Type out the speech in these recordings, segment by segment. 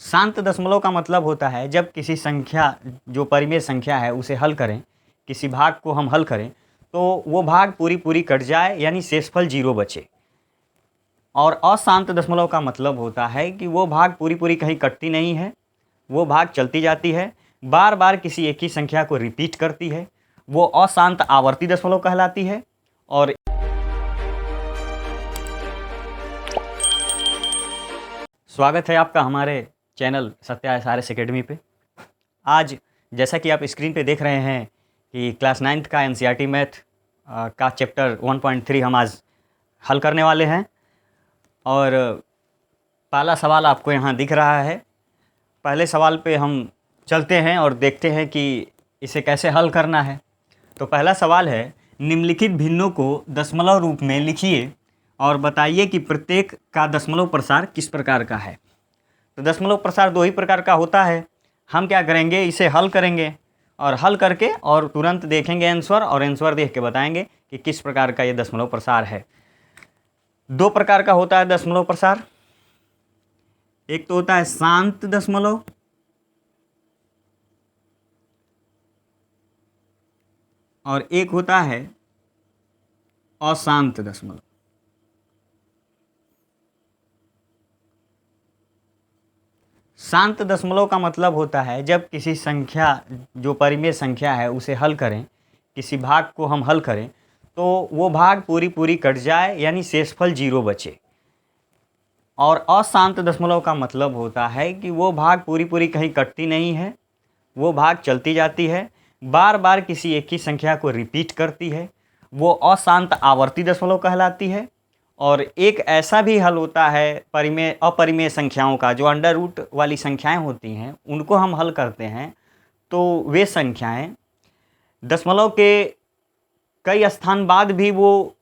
शांत दशमलव का मतलब होता है जब किसी संख्या जो परिमेय संख्या है उसे हल करें, किसी भाग को हम हल करें तो वो भाग पूरी कट जाए यानी शेषफल 0 बचे। और अशांत दशमलव का मतलब होता है कि वो भाग पूरी कहीं कटती नहीं है, वो भाग चलती जाती है, बार बार किसी एक ही संख्या को रिपीट करती है, वो अशांत आवर्ती दशमलव कहलाती है। और स्वागत है आपका हमारे चैनल सत्या एसआरएस एकेडमी पे। आज जैसा कि आप स्क्रीन पे देख रहे हैं कि क्लास 9th का एनसीईआरटी मैथ का चैप्टर 1.3 हम आज हल करने वाले हैं। और पहला सवाल आपको यहाँ दिख रहा है। पहले सवाल पे हम चलते हैं और देखते हैं कि इसे कैसे हल करना है। तो पहला सवाल है, निम्नलिखित भिन्नों को दशमलव रूप में लिखिए और बताइए कि प्रत्येक का दशमलव प्रसार किस प्रकार का है। तो दशमलव प्रसार दो ही प्रकार का होता है। हम क्या करेंगे, इसे हल करेंगे और हल करके और तुरंत देखेंगे आंसर, और आंसर देख के बताएंगे कि किस प्रकार का ये दशमलव प्रसार है। दो प्रकार का होता है दशमलव प्रसार। एक तो होता है शांत दशमलव और एक होता है अशांत दशमलव। शांत दशमलव का मतलब होता है जब किसी संख्या जो परिमेय संख्या है उसे हल करें, किसी भाग को हम हल करें तो वो भाग पूरी कट जाए यानी शेषफल 0 बचे। और अशांत दशमलव का मतलब होता है कि वो भाग पूरी कहीं कटती नहीं है, वो भाग चलती जाती है, बार बार किसी एक ही संख्या को रिपीट करती है, वो अशांत आवर्ती दशमलव कहलाती है। और एक ऐसा भी हल होता है अपरिमेय संख्याओं का, जो अंडर रूट वाली संख्याएं होती हैं उनको हम हल करते हैं तो वे संख्याएं दशमलव के कई स्थान बाद भी वो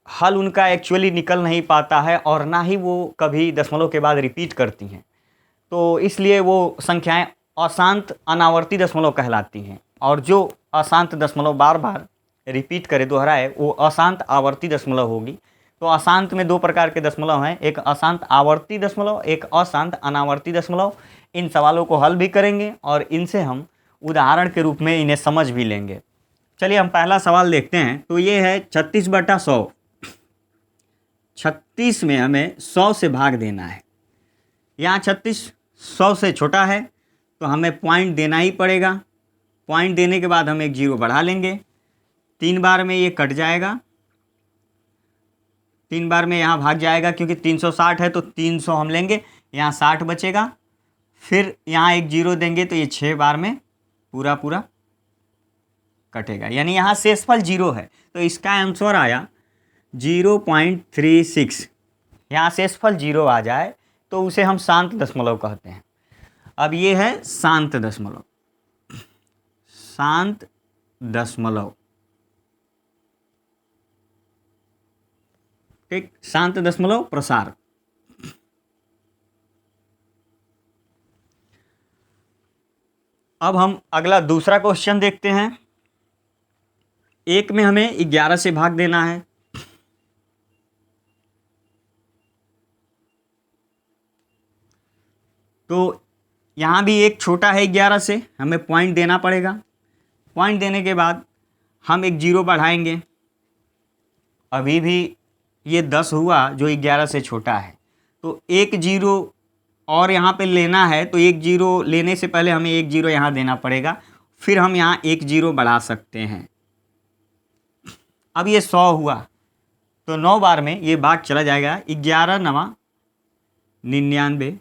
हल उनका एक्चुअली निकल नहीं पाता है और ना ही वो कभी दशमलव के बाद रिपीट करती हैं, तो इसलिए वो संख्याएं अशांत अनावर्ती दशमलव कहलाती हैं। और जो अशांत दशमलव बार बार रिपीट करे, दोहराए, वो अशांत आवर्ती दशमलव होगी। तो अशांत में दो प्रकार के दशमलव हैं, एक अशांत आवर्ती दशमलव, एक अशांत अनावर्ती दशमलव। इन सवालों को हल भी करेंगे और इनसे हम उदाहरण के रूप में इन्हें समझ भी लेंगे। चलिए हम पहला सवाल देखते हैं। तो ये है 36/100। 36 में हमें 100 से भाग देना है। यहाँ 36 100 से छोटा है तो हमें पॉइंट देना ही पड़ेगा। पॉइंट देने के बाद हम एक 0 बढ़ा लेंगे। 3 बार में ये कट जाएगा, 3 बार में यहाँ भाग जाएगा, क्योंकि 360 है तो 300 हम लेंगे, यहाँ 60 बचेगा। फिर यहाँ एक 0 देंगे तो ये 6 बार में पूरा कटेगा, यानी यहाँ शेषफल 0 है। तो इसका आंसर आया 0.36। यहाँ शेषफल 0 आ जाए तो उसे हम शांत दशमलव कहते हैं। अब ये है शांत दशमलव। शांत दशमलव, ठीक, शांत दशमलव प्रसार। अब हम अगला दूसरा क्वेश्चन देखते हैं। एक में हमें 11 से भाग देना है। तो यहाँ भी एक छोटा है 11 से, हमें पॉइंट देना पड़ेगा। पॉइंट देने के बाद हम एक 0 बढ़ाएंगे। अभी भी ये 10 हुआ जो 11 से छोटा है, तो एक 0 और यहाँ पे लेना है। तो एक 0 लेने से पहले हमें एक 0 यहाँ देना पड़ेगा, फिर हम यहाँ एक 0 बढ़ा सकते हैं। अब ये 100 हुआ तो 9 बार में ये भाग चला जाएगा। 11 9 99,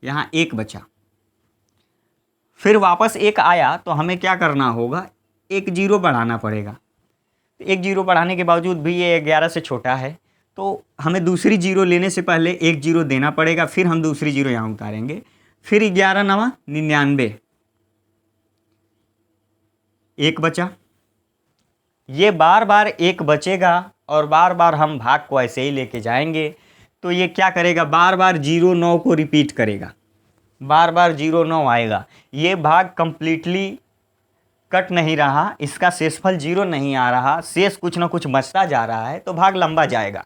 यहाँ 1 बचा। फिर वापस 1 आया तो हमें क्या करना होगा, एक 0 बढ़ाना पड़ेगा। एक 0 बढ़ाने के बावजूद भी ये 11 से छोटा है, तो हमें दूसरी 0 लेने से पहले एक 0 देना पड़ेगा। फिर हम दूसरी 0 यहाँ उतारेंगे। फिर 11 9 99, 1 बचा। ये बार बार 1 बचेगा और बार बार हम भाग को ऐसे ही लेके जाएंगे। तो ये क्या करेगा, बार बार 0 9 को रिपीट करेगा, बार बार 0 9 आएगा। ये भाग कंप्लीटली कट नहीं रहा, इसका शेषफल 0 नहीं आ रहा, शेष कुछ ना कुछ बचता जा रहा है, तो भाग लंबा जाएगा।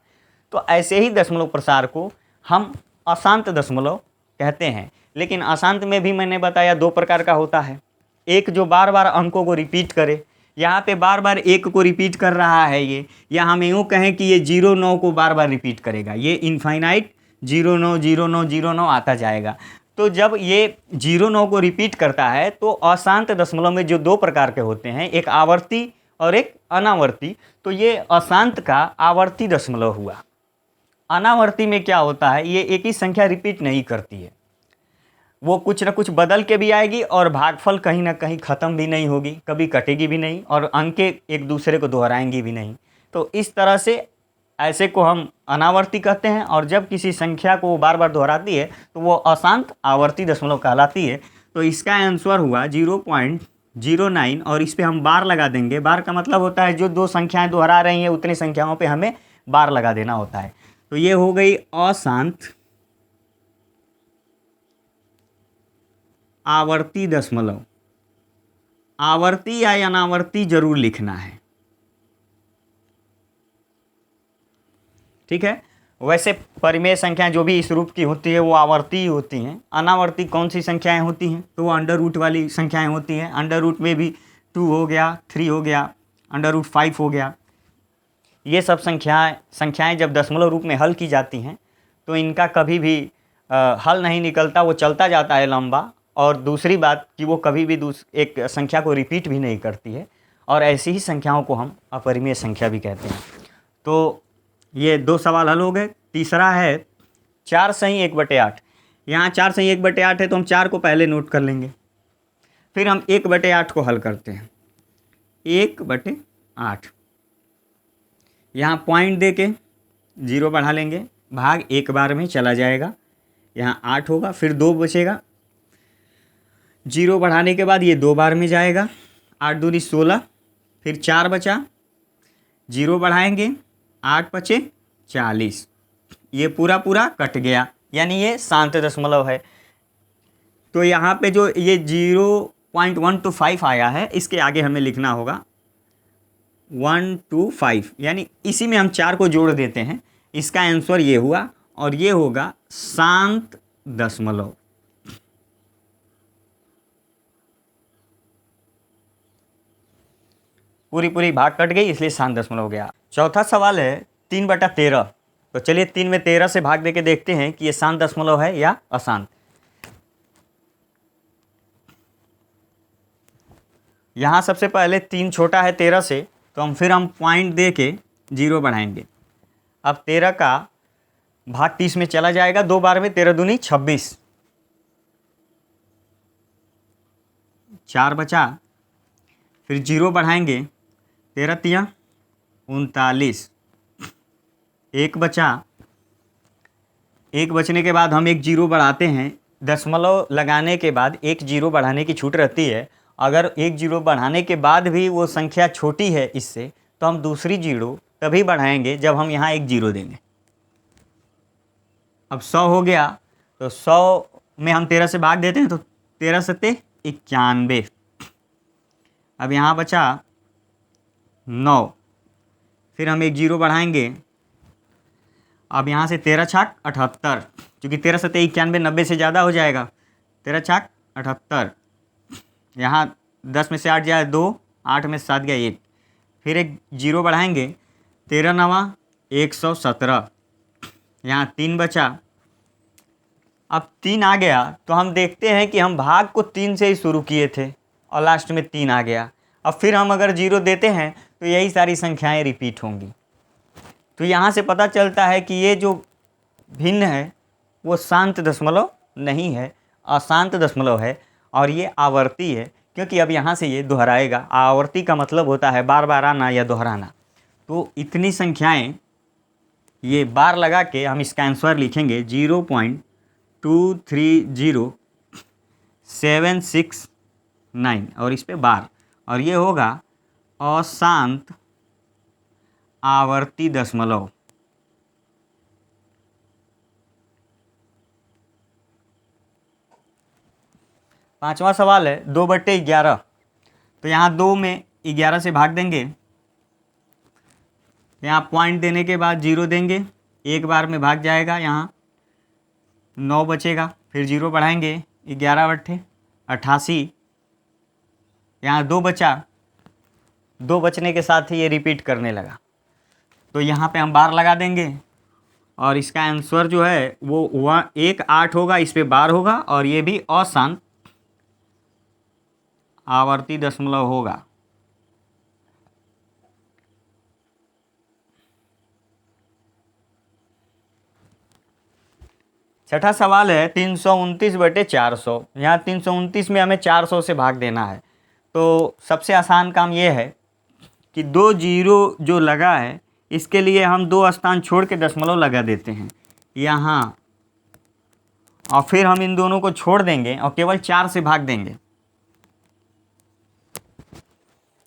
तो ऐसे ही दशमलव प्रसार को हम अशांत दशमलव कहते हैं। लेकिन अशांत में भी मैंने बताया दो प्रकार का होता है। एक जो बार बार अंकों को रिपीट करे, यहाँ पे बार बार एक को रिपीट कर रहा है ये, या हम यूँ कहें कि ये 0 9 को बार बार रिपीट करेगा, ये इनफाइनाइट 0 9 0 9 0 9 आता जाएगा। तो जब ये 0 9 को रिपीट करता है तो अशांत दशमलव में जो दो प्रकार के होते हैं, एक आवर्ती और एक अनावर्ती, तो ये अशांत का आवर्ती दशमलव हुआ। अनावर्ती में क्या होता है, ये एक ही संख्या रिपीट नहीं करती है, वो कुछ ना कुछ बदल के भी आएगी और भागफल कहीं ना कहीं ख़त्म भी नहीं होगी, कभी कटेगी भी नहीं और अंक एक दूसरे को दोहराएंगी भी नहीं। तो इस तरह से ऐसे को हम अनावर्ती कहते हैं। और जब किसी संख्या को वो बार बार दोहराती है तो वो अशांत आवर्ती दशमलव कहलाती है। तो इसका आंसर हुआ 0.09 और इस पर हम बार लगा देंगे। बार का मतलब होता है जो दो संख्याएं दोहरा रही हैं उतनी संख्याओं पे हमें बार लगा देना होता है। तो ये हो गई अशांत आवर्ती दशमलव। आवर्ती या अनावर्ती जरूर लिखना है, ठीक है। वैसे परिमेय संख्याएं जो भी इस रूप की होती है वो आवर्ती ही होती हैं। अनावर्ती कौन सी संख्याएं होती हैं, तो वो अंडर रूट वाली संख्याएं होती हैं। अंडर रूट में भी 2 हो गया, 3 हो गया, अंडर रूट 5 हो गया। ये सब संख्याएं जब दशमलव रूप में हल की जाती हैं तो इनका कभी भी हल नहीं निकलता, वो चलता जाता है लंबा। और दूसरी बात कि वो कभी भी एक संख्या को रिपीट भी नहीं करती है। और ऐसी ही संख्याओं को हम अपरिमेय संख्या भी कहते हैं। तो ये दो सवाल हल हो गए। तीसरा है 4 सही 1/8। यहाँ 4 सही 1/8 है तो हम 4 को पहले नोट कर लेंगे, फिर हम 1/8 को हल करते हैं। 1/8 यहाँ पॉइंट दे के 0 बढ़ा लेंगे, भाग एक बार में चला जाएगा, यहाँ 8 होगा, फिर 2 बचेगा। 0 बढ़ाने के बाद ये 2 बार में जाएगा, 8 दूनी 16, फिर 4 बचा, 0 बढ़ाएंगे, 8 बचे 40। ये पूरा पूरा कट गया, यानी ये शांत दशमलव है। तो यहाँ पे जो ये 0.125 आया है, इसके आगे हमें लिखना होगा 125, यानी इसी में हम 4 को जोड़ देते हैं। इसका आंसर ये हुआ और ये होगा शांत दशमलव। पूरी भाग कट गई इसलिए शांत दशमलव हो गया। चौथा सवाल है 3/13। तो चलिए 3 में 13 से भाग देके देखते हैं कि ये शांत दशमलव है या अशांत। यहाँ सबसे पहले 3 छोटा है 13 से, तो हम पॉइंट दे के 0 बढ़ाएंगे। अब 13 का भाग 30 में चला जाएगा, 2 बार में, 13 दूनी 26, 4 बचा, फिर 0 बढ़ाएंगे, 13 तिया 39, 1 बचा। 1 बचने के बाद हम एक 0 बढ़ाते हैं। दशमलव लगाने के बाद एक 0 बढ़ाने की छूट रहती है। अगर एक 0 बढ़ाने के बाद भी वो संख्या छोटी है इससे, तो हम दूसरी 0 तभी बढ़ाएंगे जब हम यहाँ एक 0 देंगे। अब 100 हो गया, तो 100 में हम 13 से भाग देते हैं, तो 13 सत्ते 91। अब यहाँ बचा 9, फिर हम एक 0 बढ़ाएंगे। अब यहाँ से 13 छाक 78, क्योंकि 13 सत्ते 91, 90 से ज़्यादा हो जाएगा। 13 छाक 78, यहाँ 10 में से 8 जाए 2, 8 में से 7 गया 1, फिर एक 0 बढ़ाएंगे। 13 9 117, यहाँ 3 बचा। अब 3 आ गया, तो हम देखते हैं कि हम भाग को 3 से ही शुरू किए थे और लास्ट में 3 आ गया। अब फिर हम अगर 0 देते हैं तो यही सारी संख्याएं रिपीट होंगी। तो यहाँ से पता चलता है कि ये जो भिन्न है वो शांत दशमलव नहीं है, अशांत दशमलव है और ये आवर्ती है, क्योंकि अब यहाँ से ये दोहराएगा। आवर्ती का मतलब होता है बार बार आना या दोहराना। तो इतनी संख्याएं ये बार लगा के हम इसका आंसर लिखेंगे 0.230769 और इस पे बार, और ये होगा अशांत आवर्ती दशमलव। पांचवा सवाल है 2/11। तो यहाँ 2 में 11 से भाग देंगे, यहाँ पॉइंट देने के बाद 0 देंगे, एक बार में भाग जाएगा, यहाँ 9 बचेगा, फिर 0 बढ़ाएंगे, 11 बट्ठे 88, यहाँ 2 बचा, 2 बचने के साथ ही ये रिपीट करने लगा। तो यहाँ पे हम बार लगा देंगे और इसका आंसर जो है वो 18 होगा, इस पे बार होगा और ये भी अशांत आवर्ती दशमलव होगा। छठा सवाल है 329/400। यहाँ 329 में हमें 400 से भाग देना है। तो सबसे आसान काम ये है कि 2 जीरो जो लगा है इसके लिए हम 2 स्थान छोड़ के दशमलव लगा देते हैं यहाँ, और फिर हम इन दोनों को छोड़ देंगे और केवल 4 से भाग देंगे।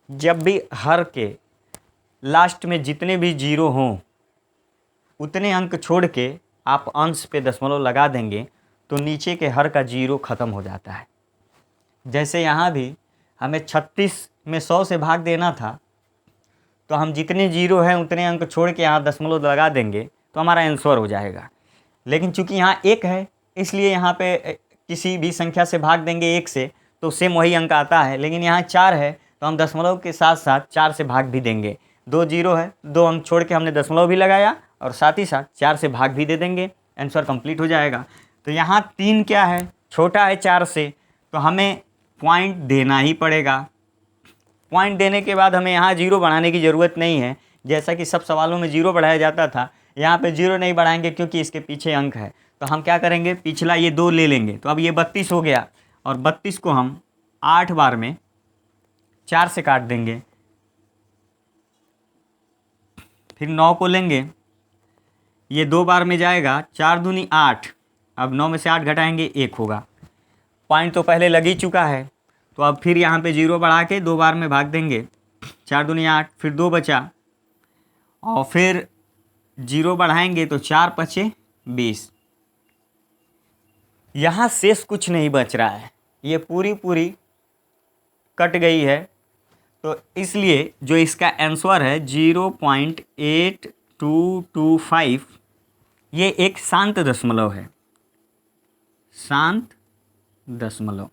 जब भी हर के लास्ट में जितने भी जीरो हों उतने अंक छोड़ के आप अंश पे दशमलव लगा देंगे तो नीचे के हर का जीरो ख़त्म हो जाता है। जैसे यहाँ भी हमें 36 में 100 से भाग देना था, तो हम जितने जीरो हैं उतने अंक छोड़ के यहाँ दशमलव लगा देंगे तो हमारा आंसर हो जाएगा। लेकिन चूंकि यहाँ 1 है इसलिए यहाँ पे किसी भी संख्या से भाग देंगे 1 से तो सेम वही अंक आता है। लेकिन यहाँ 4 है तो हम दशमलव के साथ साथ 4 से भाग भी देंगे। 2 जीरो है, 2 अंक छोड़ के हमने दशमलव भी लगाया और साथ ही साथ 4 से भाग भी दे देंगे, आंसर कंप्लीट हो जाएगा। तो यहाँ 3 क्या है, छोटा है 4 से, तो हमें पॉइंट देना ही पड़ेगा। पॉइंट देने के बाद हमें यहाँ 0 बढ़ाने की ज़रूरत नहीं है, जैसा कि सब सवालों में 0 बढ़ाया जाता था। यहाँ पे 0 नहीं बढ़ाएंगे क्योंकि इसके पीछे अंक है। तो हम क्या करेंगे, पिछला ये 2 ले लेंगे, तो अब ये 32 हो गया और 32 को हम 8 बार में 4 से काट देंगे। फिर 9 को लेंगे, ये 2 बार में जाएगा, 4 दूनी 8, अब 9 में से 8 घटाएंगे 1 होगा। पॉइंट तो पहले लग ही चुका है, तो अब फिर यहाँ पे 0 बढ़ा के 2 बार में भाग देंगे, 4 दूनी 8, फिर 2 बचा और फिर 0 बढ़ाएंगे तो 4 पचे 20। यहाँ शेष कुछ नहीं बच रहा है, ये पूरी कट गई है। तो इसलिए जो इसका आंसर है 0.8225 ये एक शांत दशमलव है, शांत दशमलव।